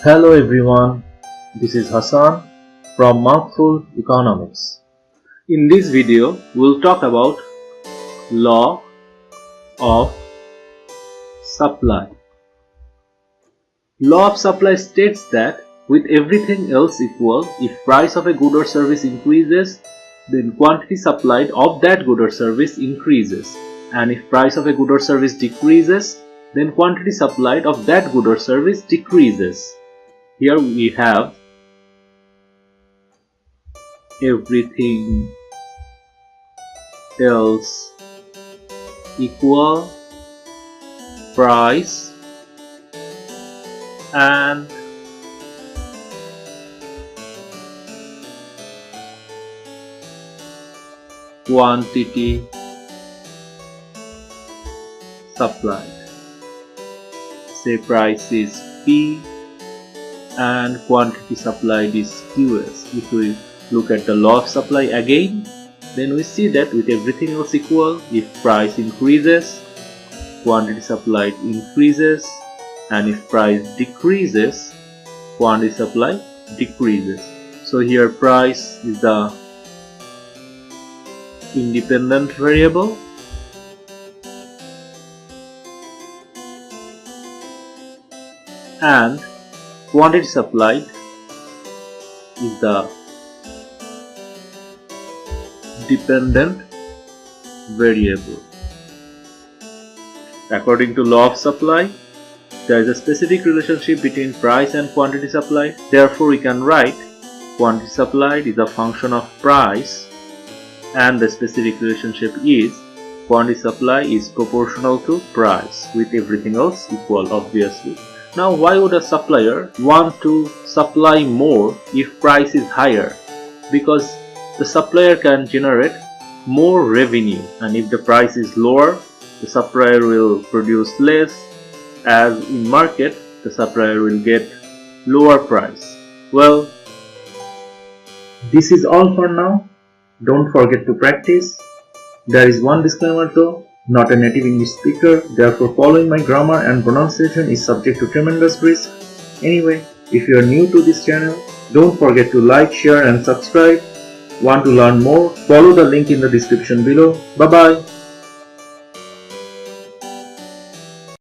Hello everyone, this is Hassan from Mouthful Economics. In this video, we'll talk about law of supply. Law of supply states that with everything else equal, if price of a good or service increases, then quantity supplied of that good or service increases, and if price of a good or service decreases, then quantity supplied of that good or service decreases. Here we have everything else equal, price and quantity supplied. Say price is P and quantity supplied is QS. If we look at the law of supply again, then we see that with everything else equal, if price increases, quantity supplied increases, and if price decreases, quantity supplied decreases. So here price is the independent variable and quantity supplied is the dependent variable. According to law of supply, there is a specific relationship between price and quantity supplied. Therefore, we can write quantity supplied is a function of price, and the specific relationship is quantity supply is proportional to price with everything else equal, obviously. Now, why would a supplier want to supply more if price is higher? Because the supplier can generate more revenue, and if the price is lower, the supplier will produce less, as in market the supplier will get lower price. Well, this is all for now. Don't forget to practice. There is one disclaimer though. Not a native English speaker, therefore following my grammar and pronunciation is subject to tremendous risk. Anyway, if you are new to this channel, don't forget to like, share and subscribe. Want to learn more? Follow the link in the description below. Bye bye.